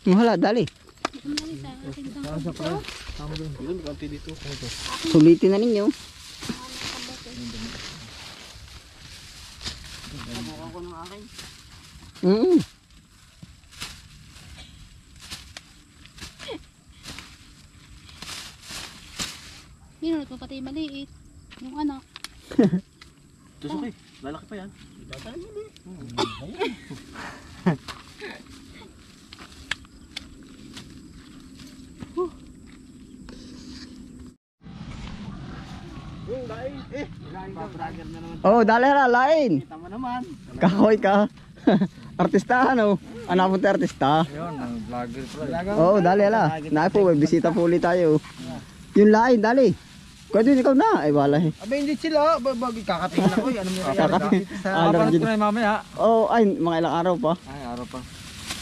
Wala, dali. Sa pre. Tama doon. Yun, konti dito. Sulitin na ninyo. Kabukan ko ng akin. Ninunod mo pati maliit. Yung anak. Tusok eh. Lalaki pa yan. Yung lain. Paprager na naman. Oh, dali na, lain. Kita mo naman. Kahoy ka. Artista ano? Anak mo tayo artista. Yun, vlogger pa. Oo, dali ala. Naay po, may bisita po ulit tayo. Yung lain, dali. Kaya din ikaw na. Ay, wala eh. Abe, hindi sila. Bagay kakatingin ako. Ano mo Kakatingin. Paparat ko na yung mamaya. Oo, ay, mga ilang araw pa. Ay, araw pa.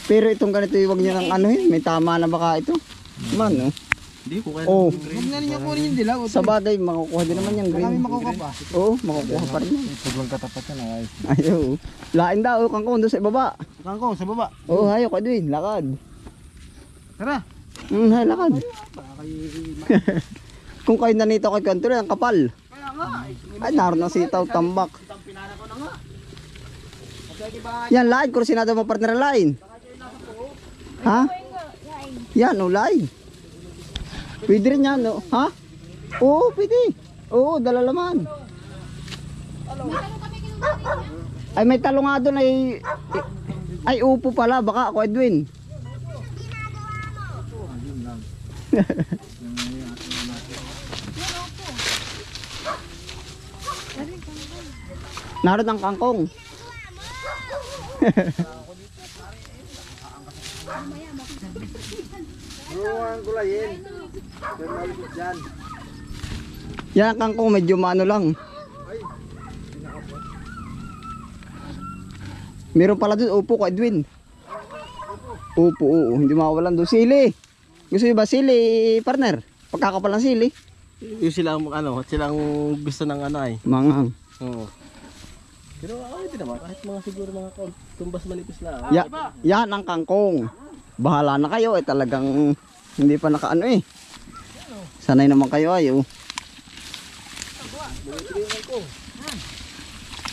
Pero itong ganito, huwag nyo ng ano eh. May tama na baka ito. Man, no? Hindi ko kaya. Oo. Huwag na ninyo kunin yung dilaw. Sa bagay, makukuha din naman yung green. Marami makukuha pa. Oo, makukuha pa rin yan. Sobrang katapat yan. Ayos. Ayaw. Lain daw, kangkong doon sa ibaba. Kangkong, sa baba. Oo, ayaw ka din. Lakad. Tara. Hay, lakad. Kung kayo nanito kay kanto ang kapal. Kaya nga. Ay, naroon ang sitaw, tambak. Yan, lain. Kursinado mo partner ang lain. Ha? Yan, o, lain. Pwede rin yan, no? Ha? Oo, pwede. Oo, dala laman. Ay, may talo nga doon ay... Ay, upo pala. Baka ako, Edwin. Naroon ang kangkong. Ruang gulayin. Pero malikot dyan. Yan ang kangkong, medyo maano lang. Meron pala doon, upo ko, Edwin. Upo, oo. Hindi mawawalan doon. Sili. Gusto nyo ba sili, partner? Pagkakapal ng sili. Yung silang ano, silang gusto ng ano ay. Mangang. Oo. Pero ako hindi naman, kahit mga siguro mga tumbas manipis na. Yan ang kangkong. Bahala na kayo, talagang hindi pa nakaano eh. Sanay naman kayo ay oh.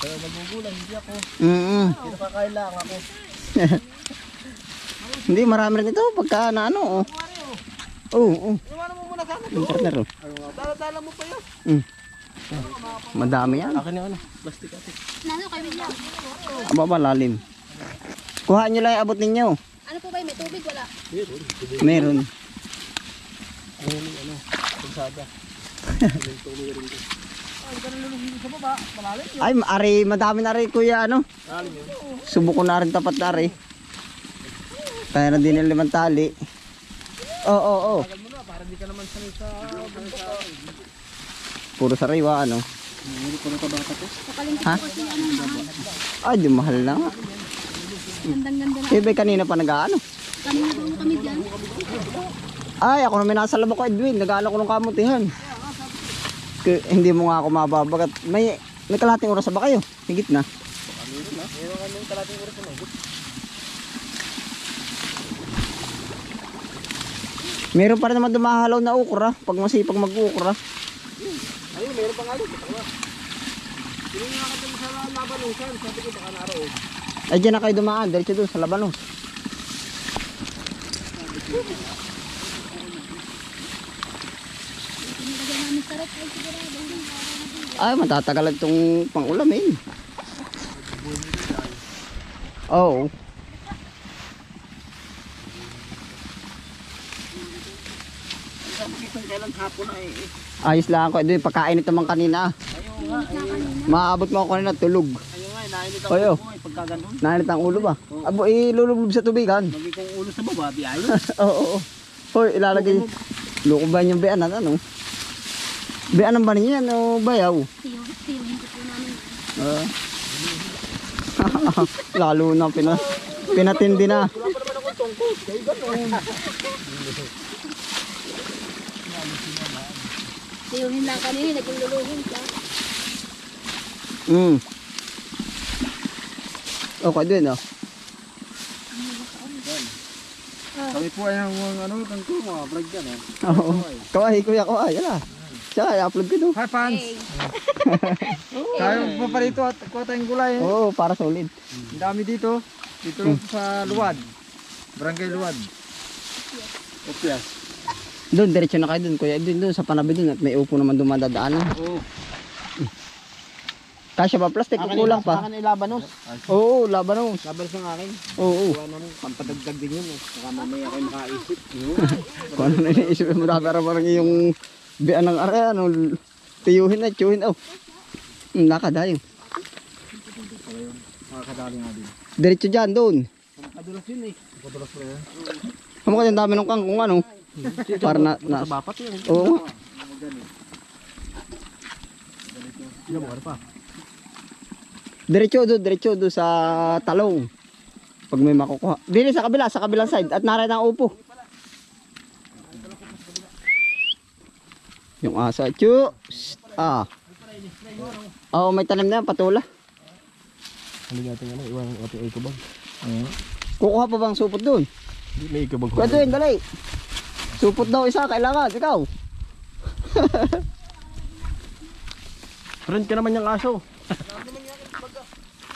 Pero magugulang, hindi ako. Mm-hmm. Nakakailang ako. Hindi, marami rin ito pagka na ano oh. Oo, Iwanan mo muna sana. yung partner oh. Dala-dala mo pa yun. Madami yan. Akin yung ano, plastic ate. Nano kay William? Aba ba, lalim. Kuhaan nyo lang yung abot ninyo. Ano po ba? May tubig? Wala. Meron. Ano, pagsada. Ay, ka nalulungin sa baba. Malalim yun. Ay, ari, madami na rin kuya ano. Subuko na rin tapat na rin. Kaya na din yung 5 tali. Oo. Tagal mo na, para di ka naman sanay sa bundok. Puro sariwa ano. Kapalingkit Ha? ko kasi ano mahal. Ay, di mahal na nga. Gandang-ganda na. Iba kanina pa nag-ano. Kanina po kami dyan. Ay, ako naman nasa labo ko, Edwin. Nag-ano ko ng kamutihan. Hindi mo nga ako mababagat. May kalating oras ba kayo? Higit na. Meron pa rin naman dumahalaw na ukra. Pag masipag mag-ukra. Ayun, meron pa nga doon. Hindi nga ka dun sa labanusan. Sabi ko baka naroon. Ay, dyan na kayo dumaan. Diretso doon sa Labanos. Nilagyan namin sa rep. Ay sigurado. Ay, matatagal itong pang-ulam eh. Oo. Kailan hapon ay Ayos lang ako. Edwin, pagkain ito man kanina. Maabot mo ako kanina, tulog. ayun nga, nainit ang Oyo. ulo ko pagka ganun. Nainit ang ulo ba? Abo, ilulublob sa tubigan. Lagi kong ulo sa baba, di ayun. Oo. Hoy, ilalagay. Loko ba yung beanan, ano? Beanan ba niya, ano, bayaw? Tiyo ko po namin. Lalo na pinatindi na. Wala pa naman akong tungkol. Kayo ganun. Tiyuhin lang kanina. Naging luluhin ka. Okay din, oh. Kami po ay ang mga vlog yan eh. Oo. Kaway, kuya, kaway. Ala. Siya, i-upload ko doon. Hi fans! Tayo pa pa dito at kuha tayong gulay. Oo, para solid. Ang dami dito. Dito lang sa Luwad. Barangay Luwad. Opias. Doon, diretso na kayo doon, kuya. Doon sa panabi doon at may upo naman dumadadaanan. Oo. Kasya ba plastic? Kulang pa. Akin ay labanos. Oo, labanos. Labanos ng akin. Oo. Ano, pampadagdag din yun. Saka mamaya kayo makaisip. Kung ano na iniisip mo, para parang yung biyan ng area, ano, tiyuhin na, tiyuhin. Oh, nakadayo. Makakadali nga din. Diretso dyan, doon. Kadulas yun eh. Kadulas pa yan. Kamu ka dami ng kangkong ano. Para na, Sa bapat yun. oo. Hindi mo pa. Diretso doon sa talong. Pag may makukuha. Dili sa kabilang side. At narin ang upo. Yung asa. Chu! Ah. Oo, may tanim na yan, patula. Ano natin ano, iwan ang ating ikabag. Kukuha pa bang supot doon? Hindi may ikabag. Pwede yun, dali. Supot daw isa, kailangan. Ikaw. Friend ka naman yung aso.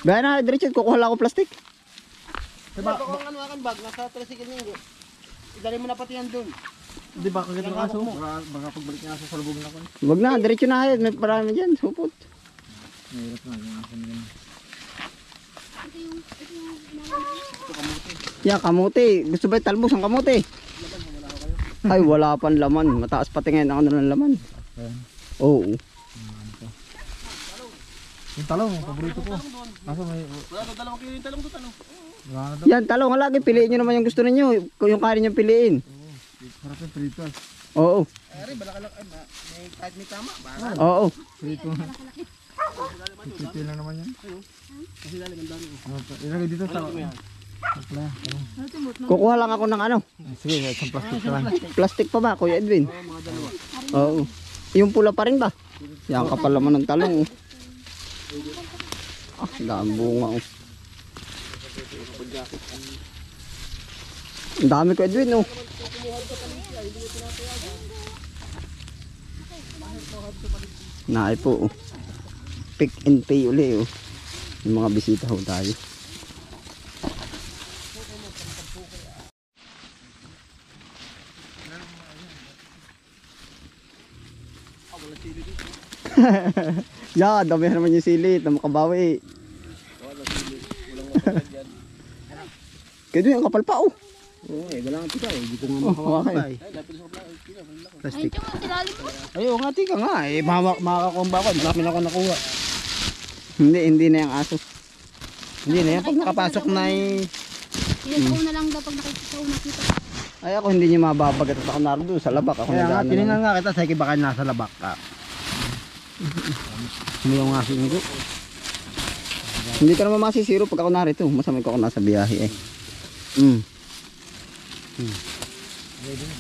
Bayan na, diretso. Kukuha lang ako plastic. Diba? Kung ano akan bag, nasa tricycle niyo. Idali mo na pati yan dun. Di ba kagad ng aso? Baka pagbalik niya sa salubong na ko. Wag na, diretso na. May parami dyan, supot. Mahirap na. Yan, kamuti. Gusto ba yung talbos ang kamuti? Ay, wala pang laman. Mataas pati ngayon ang ano ng laman. Oo. Yung talong, paborito ko. Kaso may... Wala na 2 kilo yung talong doon ano. Wala na daw. Yan, talong. Lagi, piliin nyo naman yung gusto ninyo. Kung yung kaya nyo piliin. Sarap yung prito. Oo. Ay, balaka lang. May kahit may tama. Baka. Oo. Prito. Prito lang naman yan. Kasi dali ang dami. Ilagay dito sa... Kukuha lang ako ng ano. Sige, isang plastic ka lang. Plastic pa ba, Kuya Edwin? Oo. Yung pula pa rin ba? Yan kapal naman ng talong. Ah, dami bunga. Oh. Ang dami, Kuya Edwin. Oh. Naay po. Oh. Pick and pay uli. Oh. Yung mga bisita ho tayo. Ya, dami naman yung silit na makabawi. Kaya doon yung kapal pa oh. Oo, wala nga tika. Hindi ko nga Oh, makakapay. Plastic. Ay, ito tilalim mo. Ayaw nga tika nga. Eh, makakakumba ko. Dami na ako nakuha. Hindi na yung aso. Hindi na yan. Pag nakapasok na eh. Ilan ko na lang daw pag nakita. Ay ako hindi niya mababagat at ako naroon sa labak. Ako Kaya nga, nag-ano tiningan lang. nga kita. Sige baka nasa labak ka. Sumiyaw nga singgo. Hindi ka naman masisiro pag ako narito. Masamay ko ako nasa biyahe eh.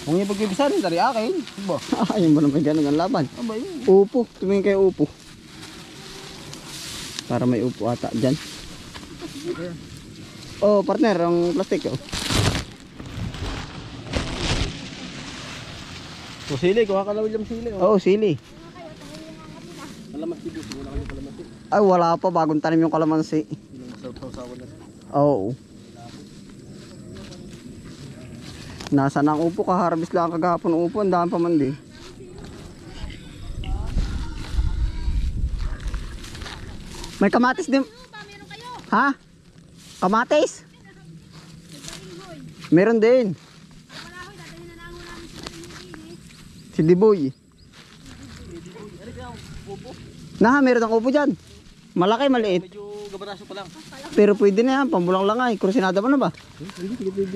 Kung yung pagkibisan, dari akin. Diba? Ayun mo naman ganun ang laban. Aba yun. Upo. Tumingin kayo upo. Para may upo ata dyan. Oh partner, ang plastic oh. So sili, kuha ka lang yung sili. Oo, sili. Kalamansi dito, wala kami kalamansi. Ay wala pa, bagong tanim yung kalamansi. Saw-sawan na. Oo. Nasa nang upo, kaharvest lang kagahapon ng upo, ang dami pa man din. May kamatis din. Ha? Kamatis? Meron din. Si Diboy. Meron ang upo dyan. Malaki, maliit. Medyo gabaraso pa lang. Pero pwede na yan, pambulang lang ay. Krusinada mo na ba?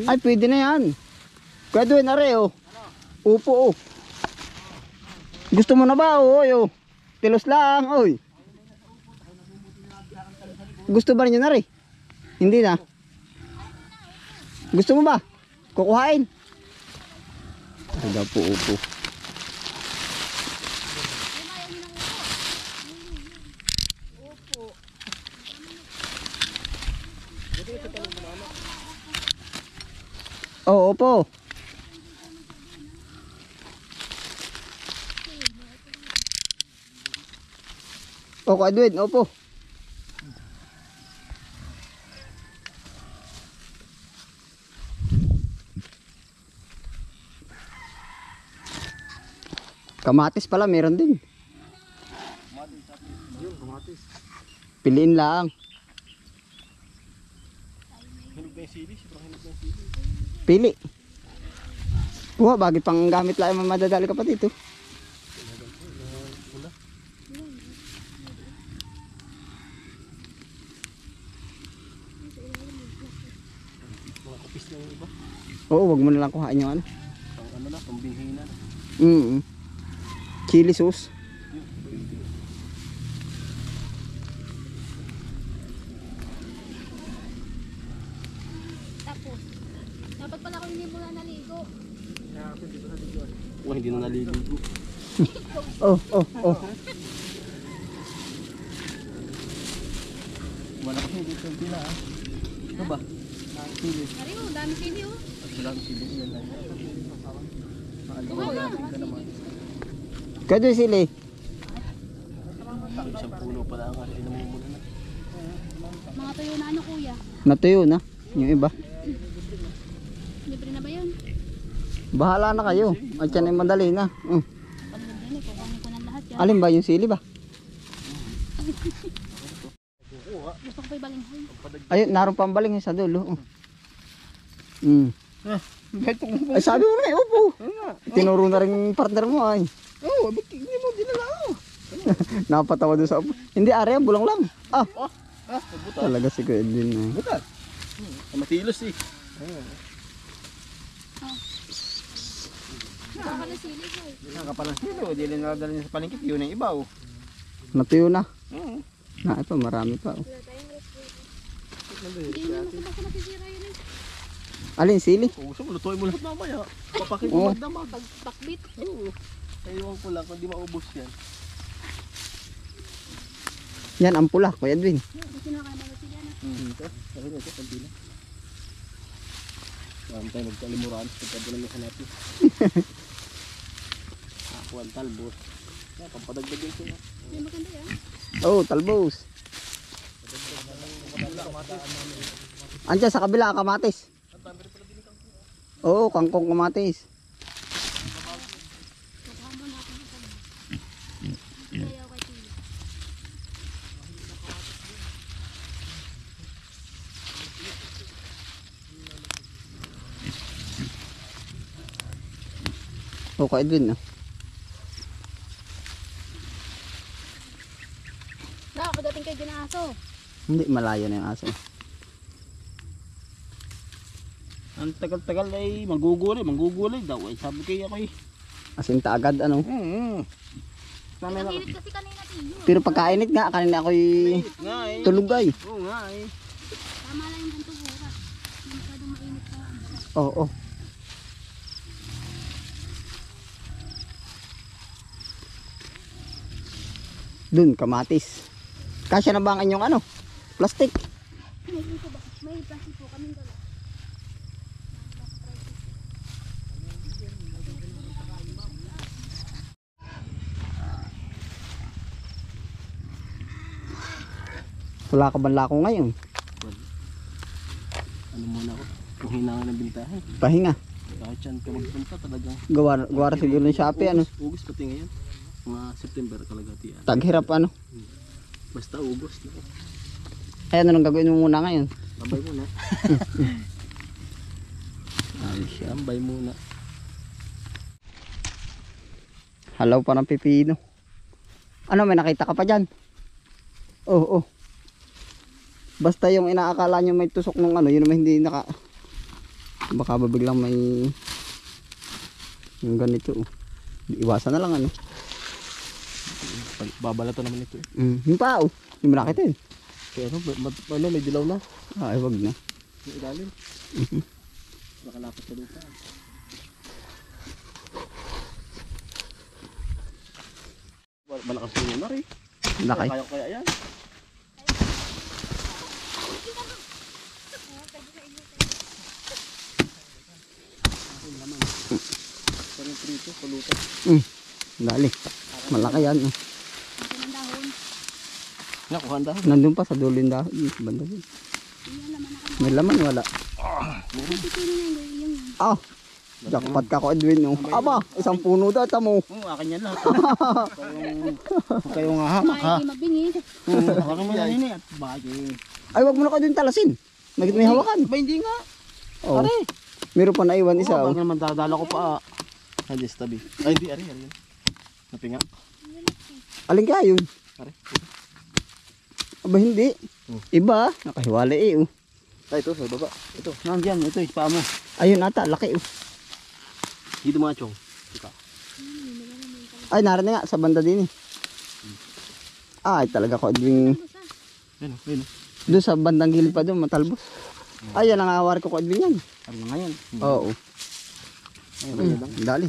Ay, pwede na yan. Kaya doon na rin, oh. Upo, oh. Gusto mo na ba, oh, oh. Tilos lang, oy. Gusto ba niyo na rin? Hindi na. Gusto mo ba? Kukuhain. Ay, po, upo. Oo po. Opo, Edwin, opo. Kamatis pala, meron din. Yun, kamatis. Piliin lang. Hinog na yung sili. Sobrang hinog na yung sili. Pili. Buha, bagay pang gamit lang yung madadali ka pa dito. Mga kupis na yung iba. Oo, wag mo na lang kuhain yung ano. Pang ano na, pang binhi na. Chili sauce. Tapos, dapat pala ako hindi muna naligo. Wah, hindi na naliligo. Oh, oh, oh. Wala kasi dito yung pila ah. Ano ba? Sili. Ari oh, dami sili oh. Salam sili. Yan lang. Kaya doon sili. Isang puno pala ang ari. Namumula na. Mga tuyo na ano kuya? Natuyo na. Yung iba. Libre na ba yun? Bahala na kayo. At yan ay madali na. Pagod din eh, kukunin ko ng lahat yan. Alin ba yung sili ba? Gusto ko pa ibalinghoy. Ayun, naroon pang baling sa dulo. Beto mo. Ay sabi mo na eh, upo. Tinuro na rin yung partner mo ay. Oo, ba't hindi mo dinala ako? Napatawa doon sa upo. Hindi, ari, bulang lang. Ah, Buta. talaga si Kuya Edwin. Buta. Matilos eh. Nakakala sili ko eh. Nakapalang silo. Di rin nadala niya sa palengke. Yun ang iba oh. Natuyo na. Oo. Na, ito, marami pa. Oh. Hindi naman basta nasisira yun eh. Alin, sili? Kung gusto mo, lutuin mo lahat mamaya. Papakin Oo. mo magdamag. Bakbit. Oo. Ewan ko lang kung di maubos yan. Yan, ang pula, Kuya Edwin. Gusto na kaya mga sili ano. Ito. Sabi nito, konti na. Marami tayo magkalimuraan sa pagkabulan niya hanapin. Ako ang talbos. Kaya pampadagdag yun sila. Hindi maganda yan. Oh, talbos. Andiyan sa kabila, kamatis. Oo, kangkong kamatis. Kukuha mo na ako ng kanya. Sayaw kay Tio. Oh, Kuya Edwin. No? Nakakadating kay Ginaso. Hindi, malayo na yung aso. Ang tagal-tagal ay manggugulay daw. Ay sabi kayo ako eh. Asinta agad, ano. Ang init kasi kanina Tio. Pero pagkainit nga, kanina ako'y Nga eh. tulog ay. Oo nga eh. Tama lang yung ganito bukas. Hindi masyadong mainit sa Oo, oh. Dun, kamatis. Kasya na ba ang inyong ano? Plastic. May dito ba? May plastic po kaming dala. Wala ka banla ko ngayon. Ano muna ako? Kung hinangan ng bintahan. Pahinga. Kahit saan ka magpunta talagang. Gawa siguro ng Shopee, ano. Ugos pati ngayon. Mga September kalagati yan. Taghirap, ano. Basta ugos. Ay, ano nang gagawin mo muna ngayon? Tambay muna. Tambay muna. Halaw pa ng pipino. Ano, may nakita ka pa dyan? Oo, oh. Basta yung inaakala nyo may tusok nung ano, yun naman hindi naka... Baka ba biglang may... Yung ganito, oh. Iwasan na lang, ano. Babalatan naman ito eh. Yung pa, oh. Yung nakita yun. Kaya ano, may dilaw na. Ay, wag na. Yung ilalim. Nakalapit sa lupa. Malakas yung lunar eh. Nakay. Kaya yan. prito, paluto. Dali. Malaki yan. Ito ng dahon. Nakuha ang dahon. Nandun pa sa dulo yung dahon. Sa banda dun. Yung laman ako. May laman, wala. Kasi sino na yung Ah, jackpot ka ko, Edwin. Oh. Aba, isang puno daw, tamo. Akin yan lahat. Huwag kayong hahamak ha. Mahigi mabingis. Hawakan mo yan ini at bakit. Ay, wag mo na kayo din talasin. May hawakan. Ba hindi nga. Oh. Meron pa naiwan isa. Baka Oh. naman dadala ko pa. Hindi tabi. Ay hindi, ari. Napinga. Alin ka yun? Ari. Aba, hindi. Iba, nakahiwalay eh. Oh. Ay, ito sa baba. Ito, nandiyan. Ito, ispa mo. Ayun ata, laki. Oh. Dito mga chong. Ika. Ay, narin nga, sa banda din eh. Ay, talaga ko, Edwin. Ayun, ayun. Doon sa bandang gilid pa doon, matalbos. Ay, yan ang awar ko, Edwin yan. Ano nga yan? Oo. Dali.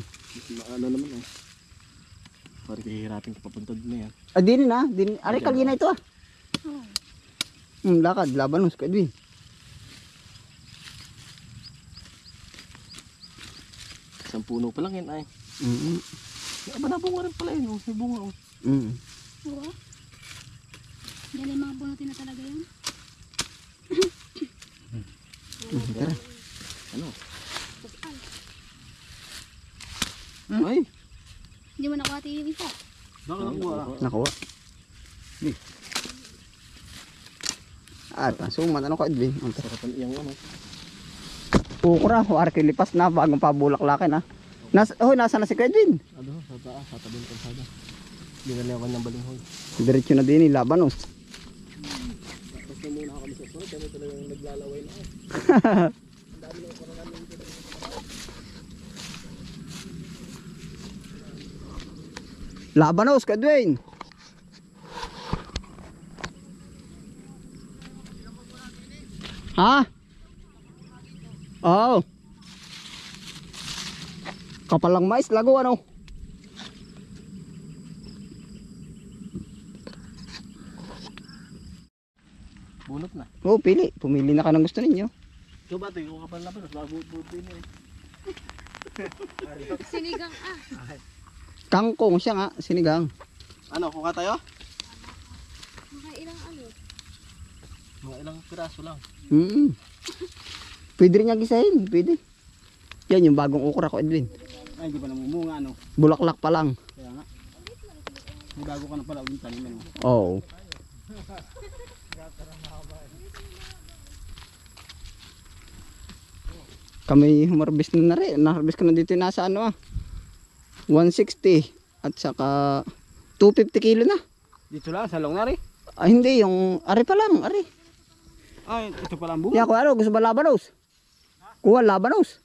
Ano naman eh. Pari kahihirapin ka papunta doon na yan. Ah, din na. Din. Aray, kalina ito ah. Lakad, labanos ka, Edwin. Isang puno pa lang yan ay. Aba nabunga rin pala yun. Oh. May bunga. Oh. Oo. Yan yung mga bunutin na talaga yun. Tara. Ano? Ay! Hindi mo nakuha yung isa. Baka nakuha. Nakuha. At, suman, ano ka, Edwin? Sarapan iyang ano. Ukura, huwari kilipas na, bagong pabulaklakin ha. Nasa na si Edwin? Ano? Sa taas, sa tabing kalsada. Dinalawan ng balinghoy. Diretso na din, labanos. Tapos na muna kami sa sunod. Kami talagang naglalaway na ako. Labanos, ka, Edwin. Ha? Oo. Kapalang mais, lago ano? Bunot na. Oo, pili. Pumili na ka ng gusto ninyo. Ikaw ba ito? Ikaw kapal na pa. Bago-buto yun eh. Sinigang Kangkong siya nga, sinigang. Ano? Kuha tayo? Mga ilang ano. Mga ilang piraso lang. Pwede rin niya gisahin, pwede. Yan yung bagong okra ko, Edwin. Ay, hindi pa namumunga ano. Bulaklak pa lang. Kaya nga. May bago ka na pala ulit tanim ano. Oo. Kami humarbis na rin. Naharbis ko na dito nasa ano ah. 160 at saka 250 kilo na. Dito lang, sa long na rin. Ah, hindi, yung ari pa lang, ari. Ay, ito pala ang bunga. Kaya ko ano, gusto ba labanos? Kuha labanos.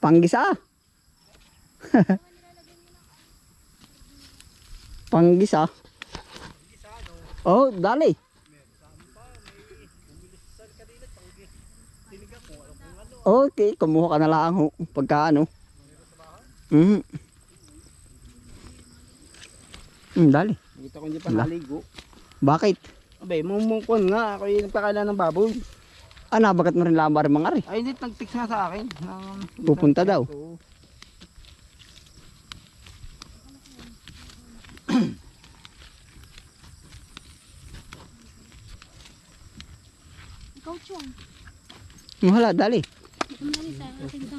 Panggisa. Panggisa. Oh, dali. Okay, kumuha ka na lang ho. Pagka ano. Dali. Nakita ko hindi pa naligo. Bakit? Abay, mumungkon nga. Ako yung nagpakailan ng baboy. Ah, nabagat mo rin lambar mga ari. Ay, hindi. Nag-fix nga sa akin. Pupunta daw. Oo. Ikaw, Chong. Wala, dali. Ito mo dali sa ating isang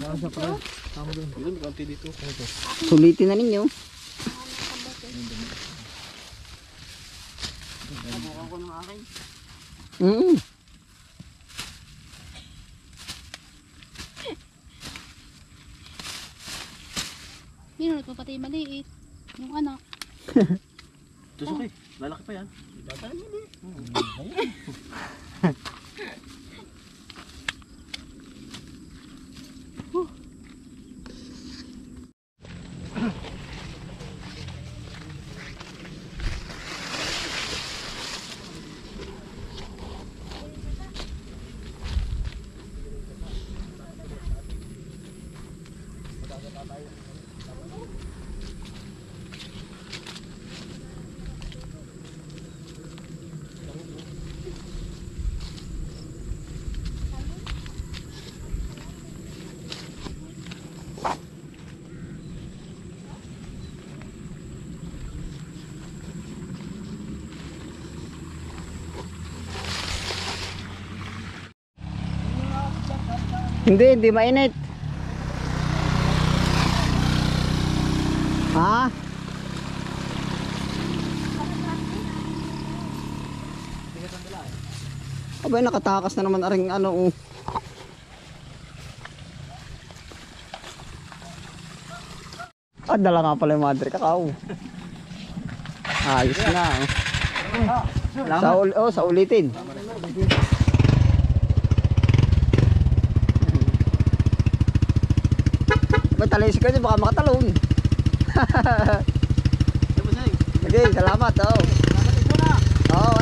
Yun, konti dito. Ito. Sulitin na ninyo. Nabuka ko ng akin. Mm. Pinunod mo pati yung maliit. Yung anak. Tusok eh. Lalaki pa yan. Dadaan yun eh. Hindi mainit. Ha? Abay, nakatakas na naman aring ano. Dala nga pala yung madre kakao. Ayos na. Sa ulitin. May talis ka dyan, baka makatalon. Okay, salamat. Oh. Oo,